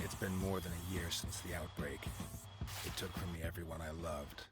It's been more than a year since the outbreak. It took from me everyone I loved.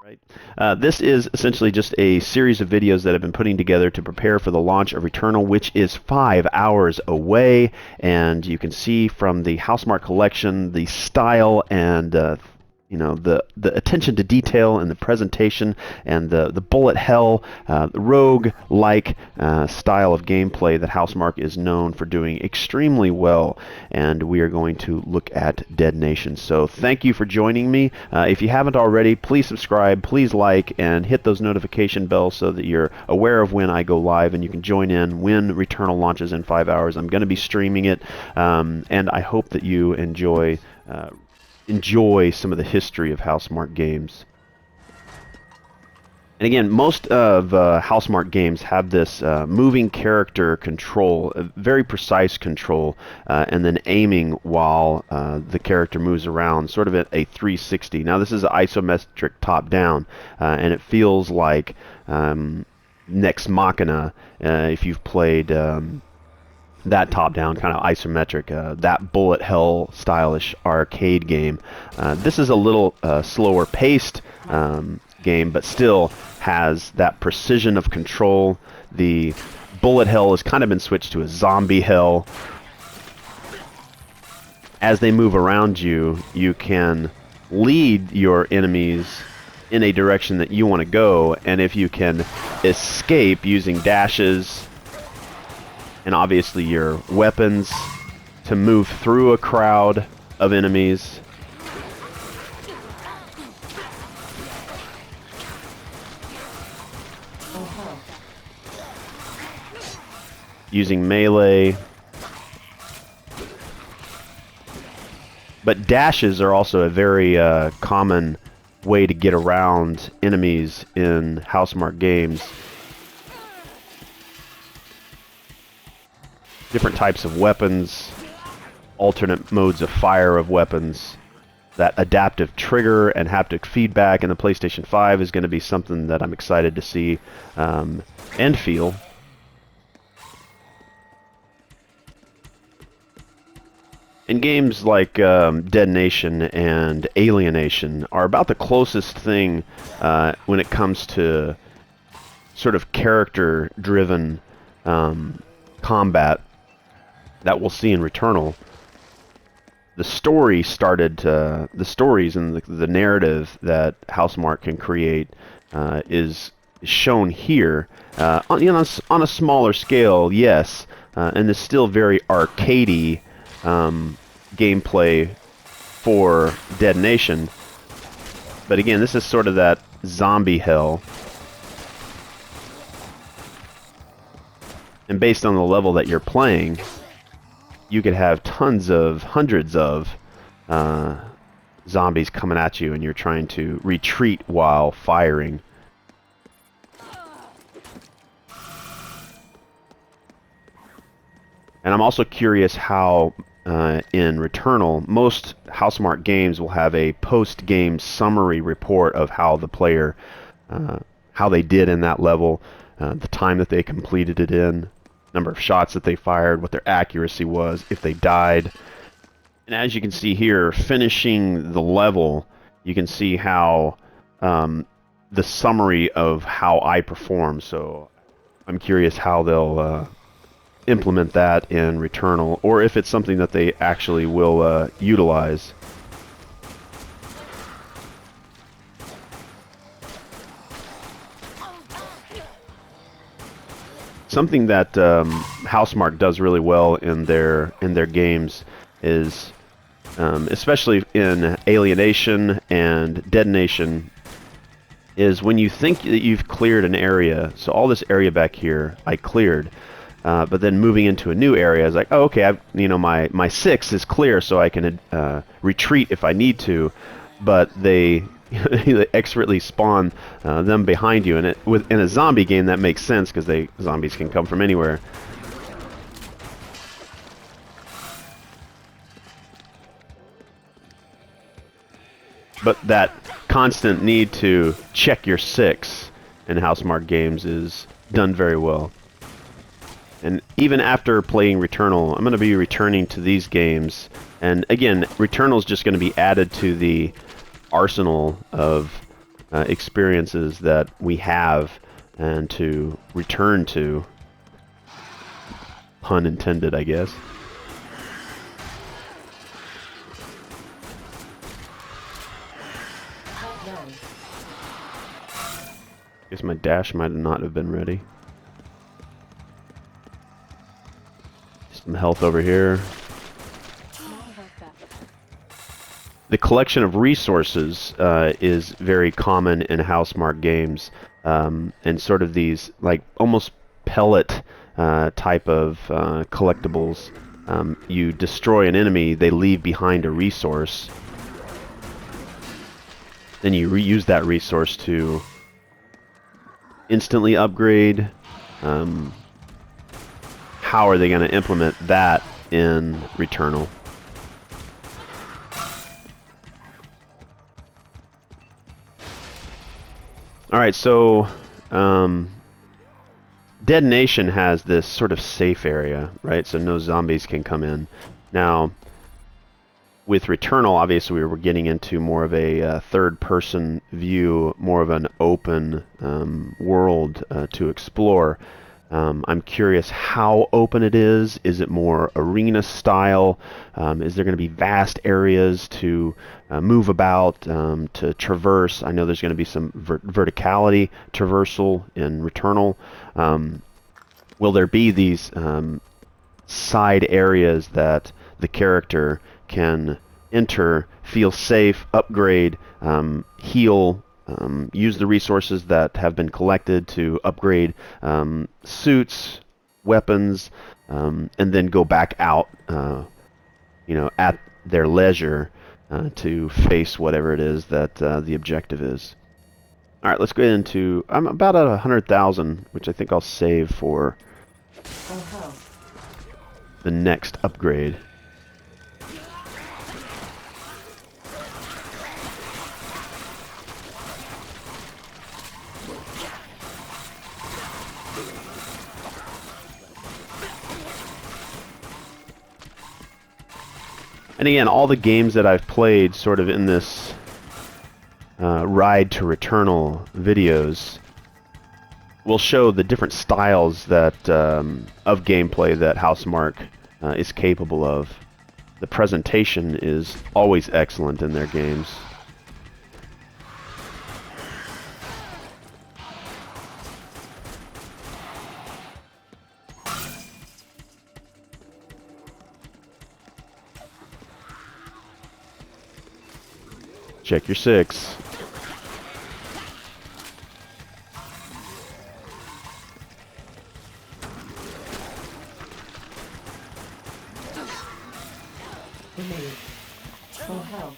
Right. This is essentially just a series of videos that I've been putting together to prepare for the launch of Returnal, which is 5 hours away. And you can see from the Housemarque collection the style and the attention to detail and the presentation and the bullet hell, rogue-like style of gameplay that Housemarque is known for doing extremely well. And we are going to look at Dead Nation. So thank you for joining me. If you haven't already, please subscribe, please like, and hit those notification bells so that you're aware of when I go live and you can join in when Returnal launches in 5 hours. I'm going to be streaming it, and I hope that you enjoy some of the history of Housemarque games. And again, most of Housemarque games have this moving character control, a very precise control, and then aiming while the character moves around, sort of at a 360. Now this is isometric top-down, and it feels like Nex Machina, if you've played that top-down kind of isometric, that bullet hell stylish arcade game. This is a little slower paced game, but still has that precision of control. The bullet hell has kind of been switched to a zombie hell. As they move around you, you can lead your enemies in a direction that you want to go, and if you can escape using dashes and obviously your weapons to move through a crowd of enemies. Using melee. But dashes are also a very common way to get around enemies in Housemarque games. Different types of weapons, alternate modes of fire of weapons. That adaptive trigger and haptic feedback in the PlayStation 5 is going to be something that I'm excited to see and feel. And games like Dead Nation and Alienation are about the closest thing when it comes to sort of character-driven combat that we'll see in Returnal. The story started, the stories and the narrative that Housemarque can create is shown here on a smaller scale, yes, and is still very arcadey gameplay for Dead Nation. But again, this is sort of that zombie hell. And based on the level that you're playing, you could have hundreds of zombies coming at you, and you're trying to retreat while firing. And I'm also curious how in Returnal, most Housemarque games will have a post-game summary report of how the player, how they did in that level, the time that they completed it in, number of shots that they fired, what their accuracy was, if they died. And as you can see here, finishing the level, you can see how the summary of how I perform. So I'm curious how they'll implement that in Returnal, or if it's something that they actually will utilize. Something that Housemarque does really well in their games is especially in Alienation and Detonation, is when you think that you've cleared an area. So all this area back here I cleared, but then moving into a new area is like, oh, okay, my 6 is clear, so I can retreat if I need to. But they they expertly spawn them behind you, and in a zombie game that makes sense because zombies can come from anywhere. But that constant need to check your 6 in Housemarque games is done very well. And even after playing Returnal, I'm going to be returning to these games. And again, Returnal is just going to be added to the arsenal of experiences that we have and to return to. Pun intended, I guess. Guess my dash might not have been ready. Some health over here. The collection of resources is very common in Housemarque games, and sort of these like almost pellet type of collectibles. You destroy an enemy, they leave behind a resource. Then you reuse that resource to instantly upgrade. How are they going to implement that in Returnal? Alright, so Detonation has this sort of safe area, right? So no zombies can come in. Now, with Returnal, obviously we were getting into more of a third-person view, more of an open world to explore. I'm curious how open it is. Is it more arena style? Is there going to be vast areas to move about, to traverse? I know there's going to be some verticality traversal in Returnal. Will there be these side areas that the character can enter, feel safe, upgrade, heal, use the resources that have been collected to upgrade suits, weapons, and then go back out, at their leisure to face whatever it is that the objective is. All right, let's go into. I'm about at 100,000, which I think I'll save for the next upgrade. And again, all the games that I've played sort of in this Ride to Returnal videos will show the different styles that of gameplay that Housemarque is capable of. The presentation is always excellent in their games. Check your 6. Full health.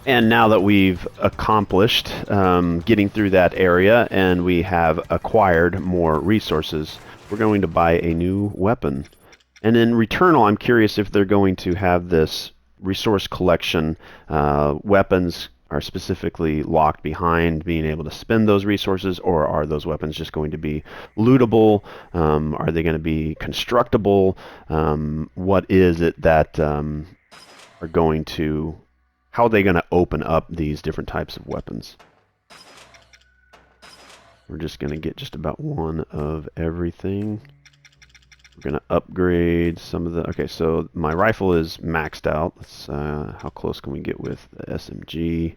And now that we've accomplished getting through that area and we have acquired more resources, we're going to buy a new weapon. And in Returnal, I'm curious if they're going to have this resource collection. Weapons are specifically locked behind being able to spend those resources, or are those weapons just going to be lootable? Are they going to be constructible? What is it that are going to... How are they going to open up these different types of weapons? We're just going to get just about one of everything. We're going to upgrade some of the... Okay, so my rifle is maxed out. Let's, how close can we get with the SMG?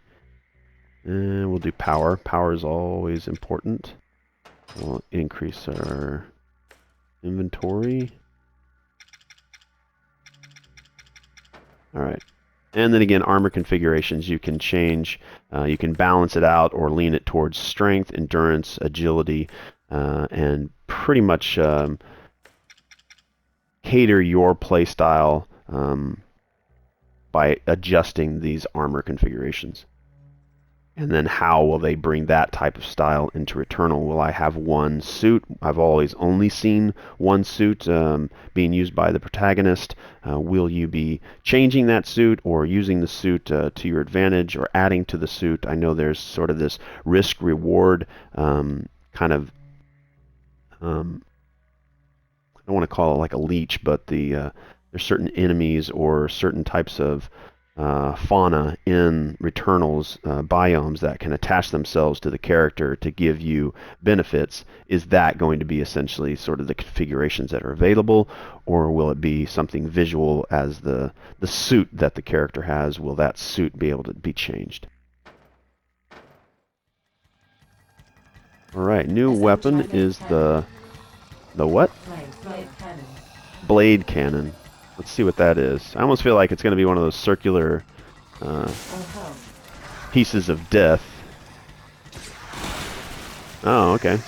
And we'll do power. Power is always important. We'll increase our inventory. All right. And then again, armor configurations you can change. You can balance it out or lean it towards strength, endurance, agility, and pretty much cater your playstyle by adjusting these armor configurations. And then how will they bring that type of style into Returnal? Will I have one suit? I've always only seen one suit being used by the protagonist. Will you be changing that suit or using the suit to your advantage or adding to the suit? I know there's sort of this risk-reward kind of... I don't want to call it like a leech, but there's certain enemies or certain types of fauna in Returnal's biomes that can attach themselves to the character to give you benefits. Is that going to be essentially sort of the configurations that are available, or will it be something visual as the suit that the character has? Will that suit be able to be changed? Alright, new weapon is the what? Blade cannon. Let's see what that is. I almost feel like it's going to be one of those circular pieces of death. Oh, okay.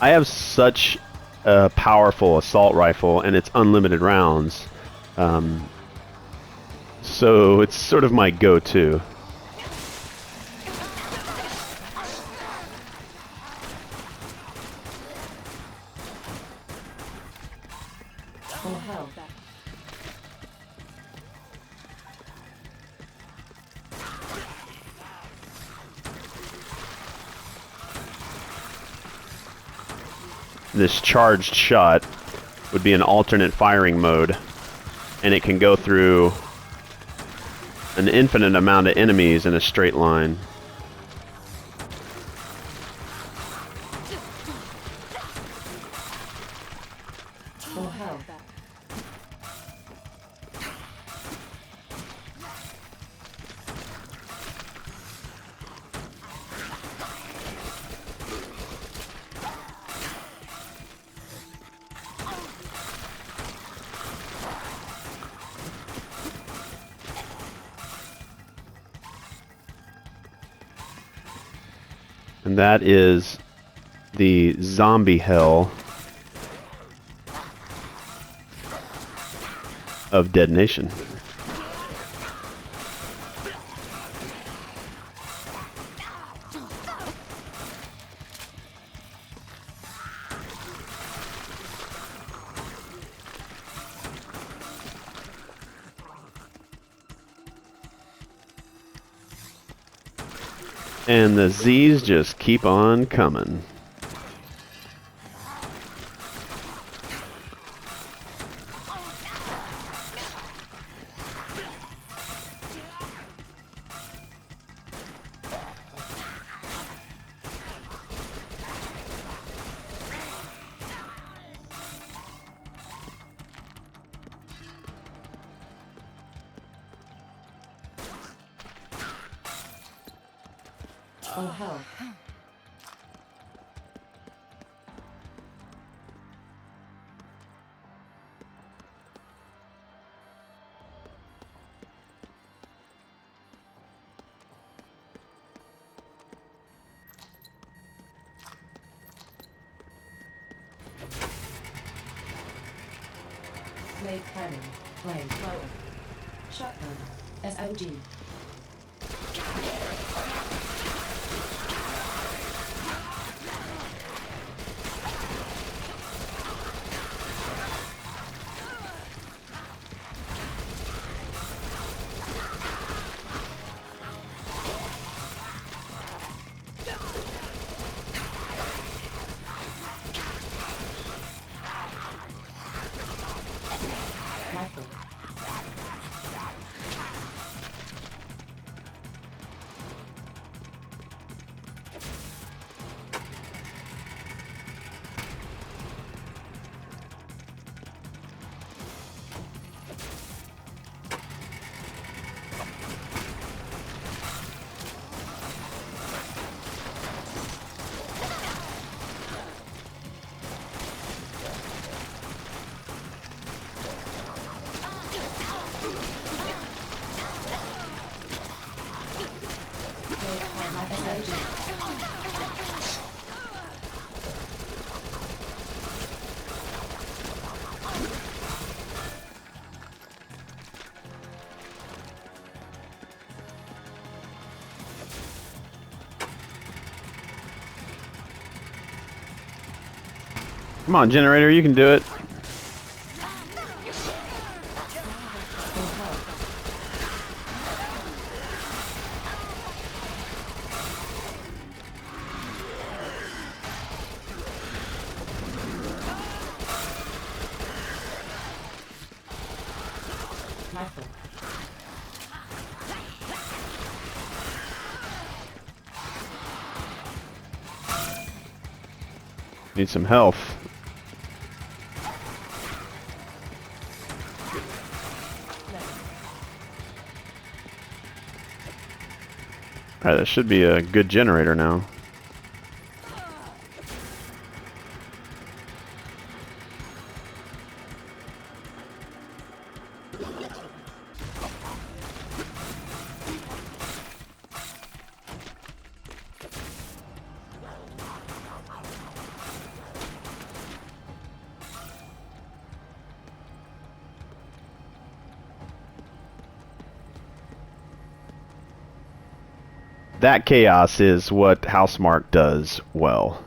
I have such a powerful assault rifle, and it's unlimited rounds. So it's sort of my go-to. This charged shot would be an alternate firing mode, and it can go through an infinite amount of enemies in a straight line. And that is the zombie hell of Dead Nation. And the Z's just keep on coming. Oh, hell. Blade cannon. Blade thrower. Shotgun. SOG. Rifle. Come on, generator, you can do it. Rifle. Need some health. Alright, that should be a good generator now. That chaos is what Housemarque does well.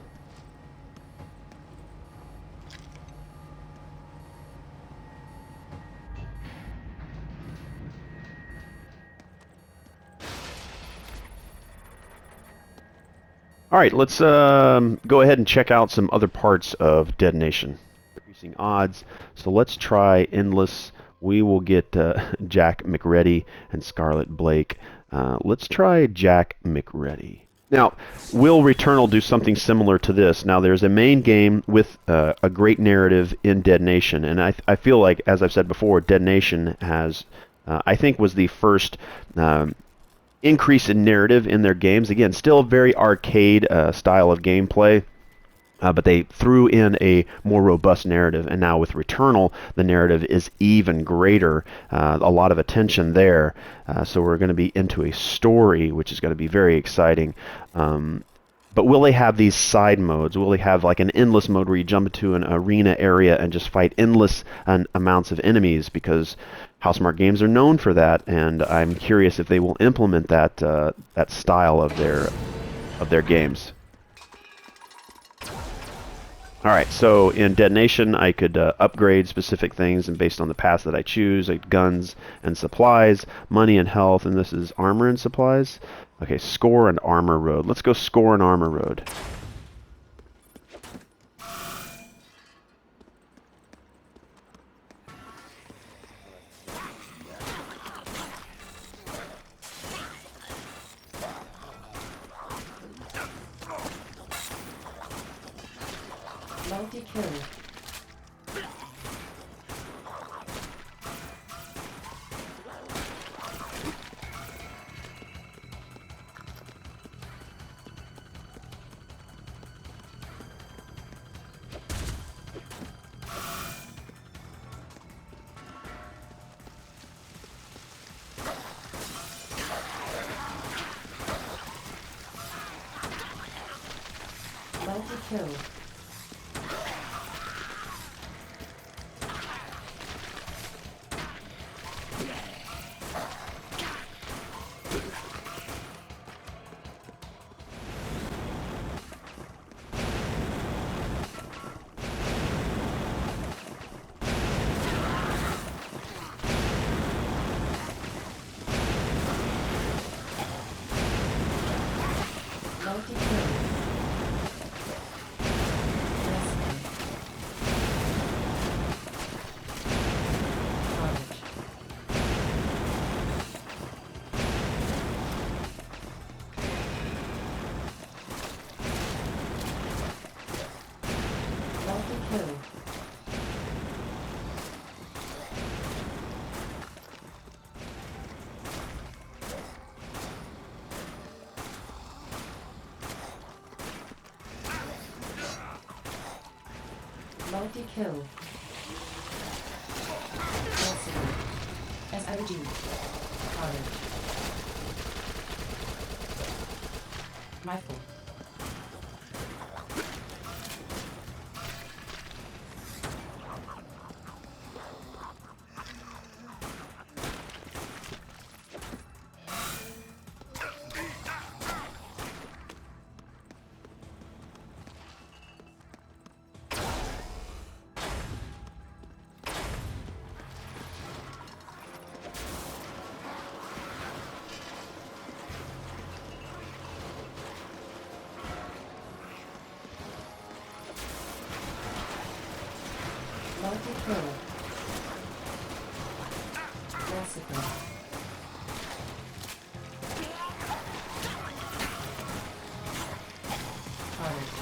Alright, let's go ahead and check out some other parts of Detonation. Increasing odds, so let's try Endless. We will get Jack McReady and Scarlet Blake. Let's try Jack McReady. Now, will Returnal do something similar to this? Now, there's a main game with a great narrative in Detonation, and I feel like, as I've said before, Detonation has, I think, was the first increase in narrative in their games. Again, still a very arcade style of gameplay, but they threw in a more robust narrative, and now with Returnal, the narrative is even greater. A lot of attention there, so we're going to be into a story, which is going to be very exciting. But will they have these side modes? Will they have like an endless mode where you jump into an arena area and just fight endless amounts of enemies? Because Housemarque games are known for that, and I'm curious if they will implement that that style of their games. Alright, so in Detonation, I could upgrade specific things, and based on the paths that I choose, like guns and supplies, money and health, and this is armor and supplies. Okay, score and armor road. Let's go score and armor road. Multi-kill. Multi-kill. Multi-kill. Massacre. SIG. Carnage. Rifle. Multi-kill. Massacre. Carnage.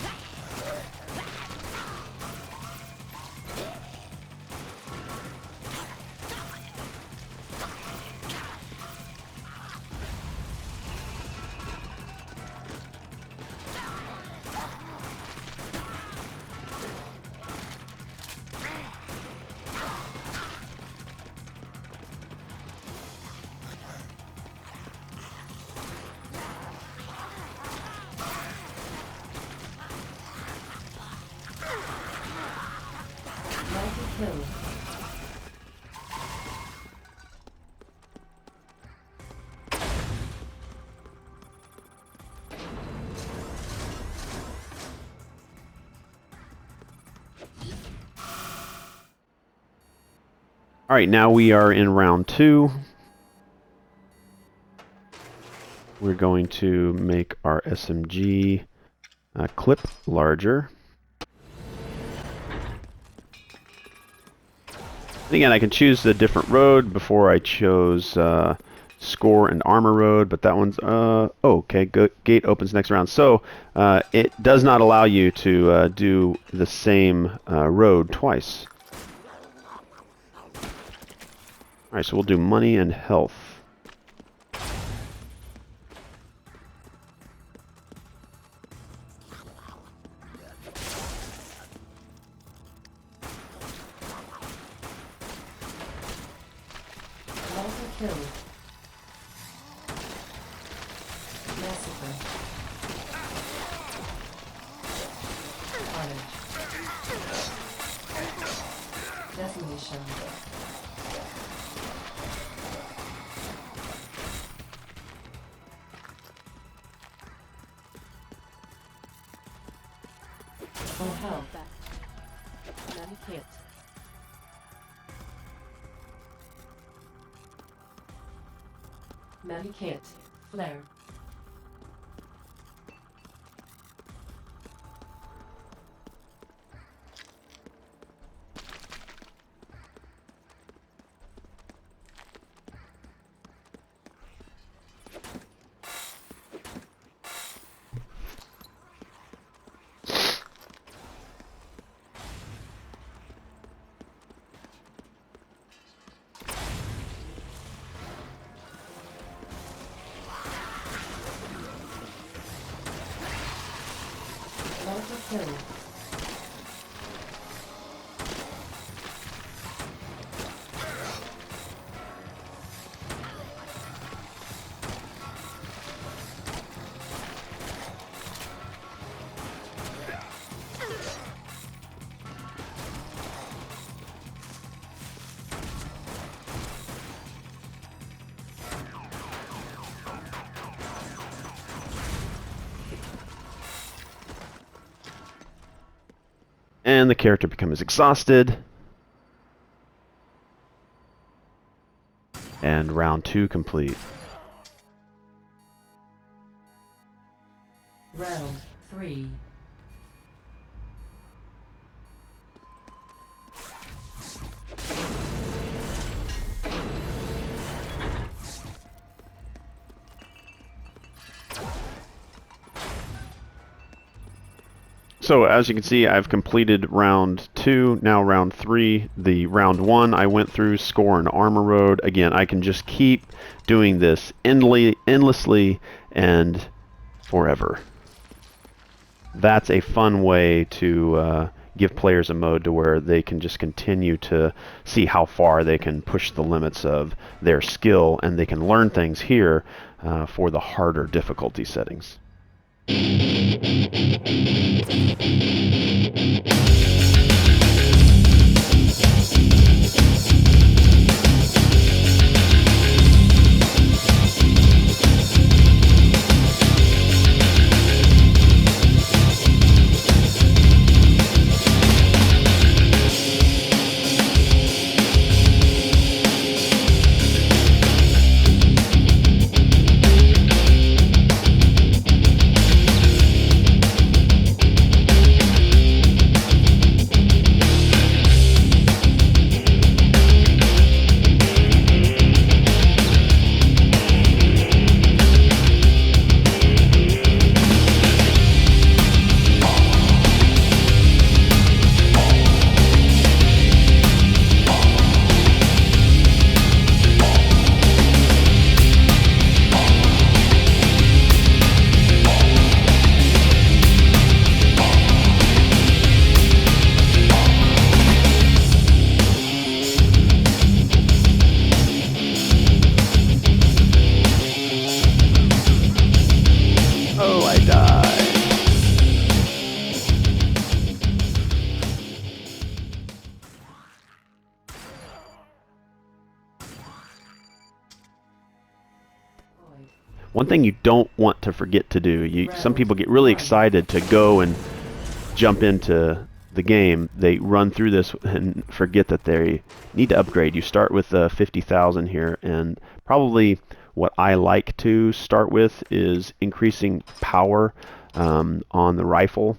Multi-kill. All right, now we are in round 2. We're going to make our SMG clip larger. And again, I can choose the different road. Before I chose score and armor road, but that one's okay. Gate opens next round, so it does not allow you to do the same road twice. All right, so we'll do money and health. Multi-kill. Massacre. Carnage. Decimation. Full health. Medikit. Medikit. Flare. Multi-kill. And the character becomes exhausted. And round 2 complete. Round 3. So as you can see, I've completed round 2, now round 3. The round 1 I went through score and armor road. Again, I can just keep doing this endlessly and forever. That's a fun way to give players a mode to where they can just continue to see how far they can push the limits of their skill, and they can learn things here for the harder difficulty settings. One thing you don't want to forget to do, some people get really excited to go and jump into the game. They run through this and forget that they need to upgrade. You start with 50,000 here, and probably what I like to start with is increasing power on the rifle.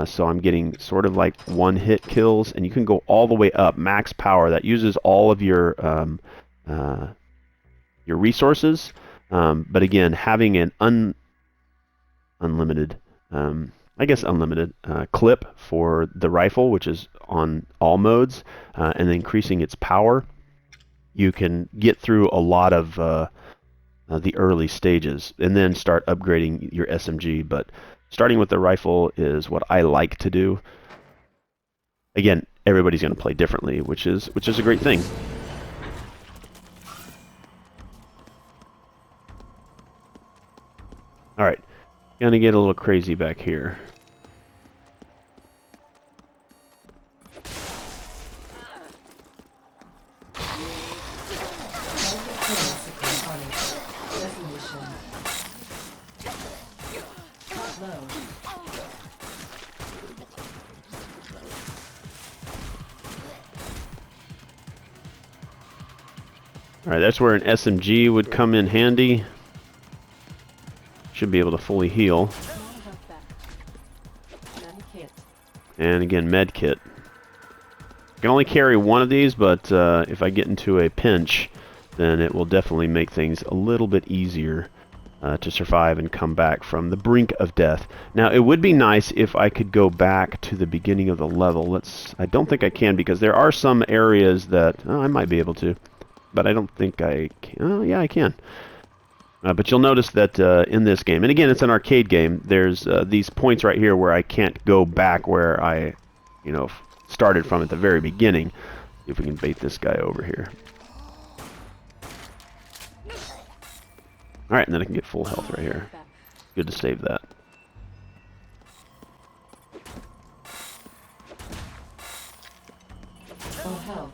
So I'm getting sort of like one-hit kills, and you can go all the way up, max power. That uses all of your resources. But again, having an unlimited clip for the rifle, which is on all modes, and increasing its power, you can get through a lot of the early stages, and then start upgrading your SMG. But starting with the rifle is what I like to do. Again, everybody's going to play differently, which is a great thing. Alright, gonna get a little crazy back here. Alright, that's where an SMG would come in handy. Should be able to fully heal. And again, med kit. I can only carry one of these, but if I get into a pinch, then it will definitely make things a little bit easier to survive and come back from the brink of death. Now, it would be nice if I could go back to the beginning of the level. I don't think I can, because there are some areas that I might be able to, but I don't think I can. Oh, yeah, I can. But you'll notice that in this game, and again, it's an arcade game, there's these points right here where I can't go back where I, started from at the very beginning. See if we can bait this guy over here. Alright, and then I can get full health right here. Good to save that. Full health.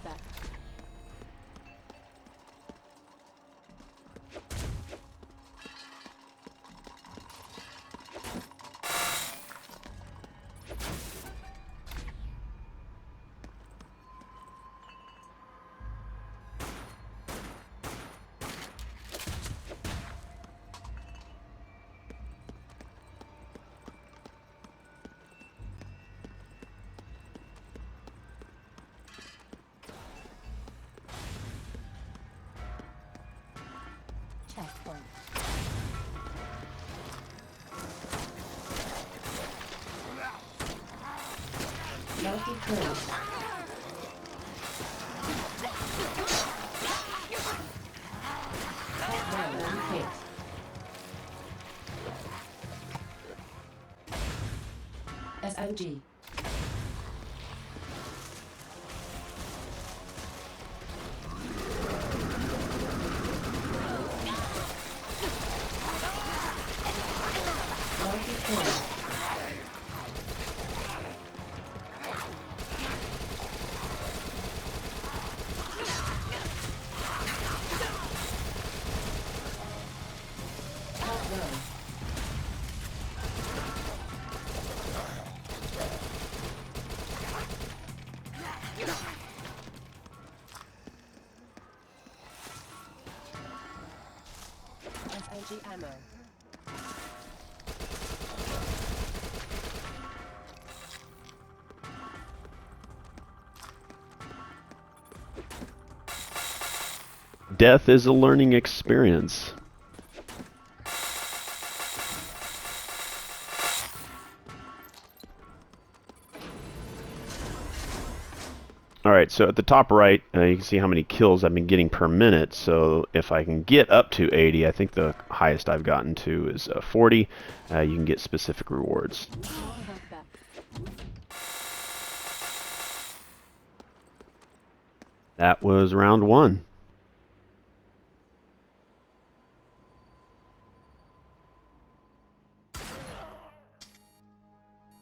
SOG. SMG ammo. Death is a learning experience. Alright, so at the top right, you can see how many kills I've been getting per minute. So if I can get up to 80, I think the highest I've gotten to is 40, you can get specific rewards. That was round 1.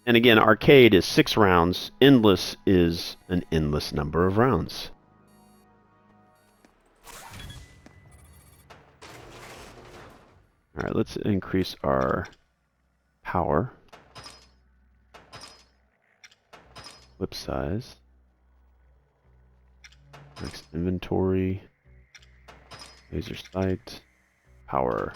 And again, arcade is 6 rounds. Endless is an endless number of rounds. Alright, let's increase our power. Whip size. Next, inventory. Laser sight. Power.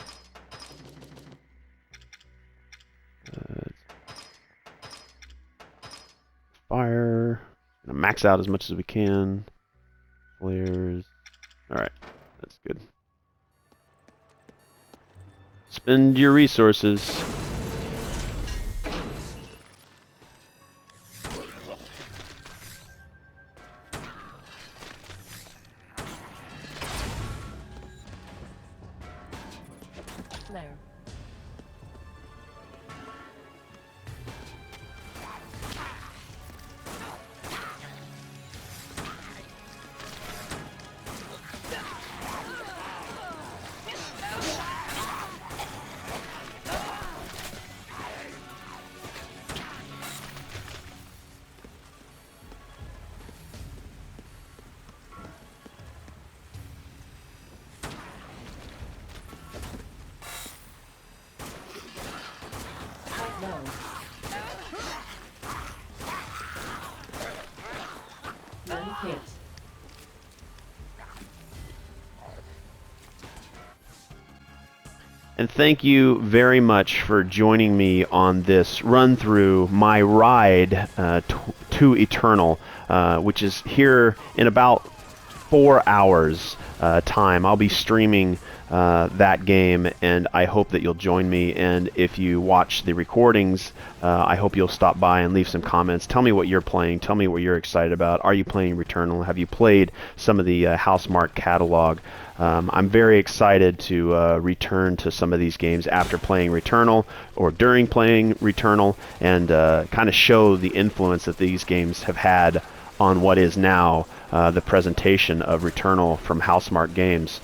Fire. Gonna max out as much as we can. Flares. Alright, that's good. Spend your resources. There. Low. None hit. And thank you very much for joining me on this run through my ride to Returnal, which is here in about 4 hours time. I'll be streaming that game, and I hope that you'll join me. And if you watch the recordings, I hope you'll stop by and leave some comments. Tell me what you're playing. Tell me what you're excited about. Are you playing Returnal? Have you played some of the Housemarque catalog? I'm very excited to return to some of these games after playing Returnal or during playing Returnal, and kind of show the influence that these games have had on what is now the presentation of Returnal from Housemarque Games.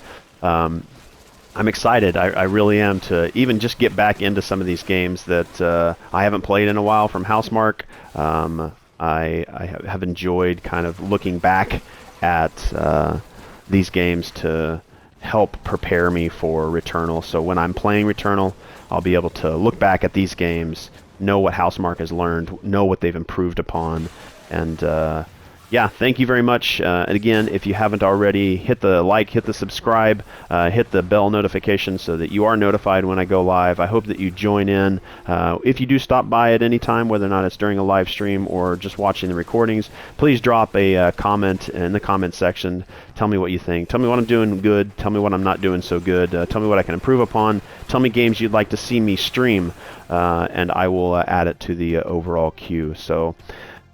I'm excited. I really am, to even just get back into some of these games that I haven't played in a while from Housemarque. I have enjoyed kind of looking back at these games to help prepare me for Returnal. So when I'm playing Returnal, I'll be able to look back at these games, know what Housemarque has learned, know what they've improved upon, and yeah, thank you very much. And again, if you haven't already, hit the like, hit the subscribe, hit the bell notification so that you are notified when I go live. I hope that you join in. If you do stop by at any time, whether or not it's during a live stream or just watching the recordings, please drop a comment in the comment section. Tell me what you think. Tell me what I'm doing good. Tell me what I'm not doing so good. Tell me what I can improve upon. Tell me games you'd like to see me stream, and I will add it to the overall queue. So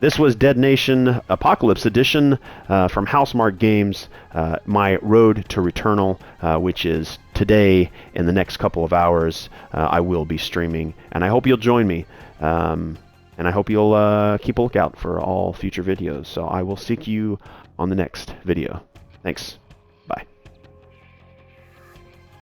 this was Dead Nation Apocalypse Edition from Housemarque Games, my road to Returnal, which is today. In the next couple of hours, I will be streaming, and I hope you'll join me. And I hope you'll keep a lookout for all future videos. So I will seek you on the next video. Thanks.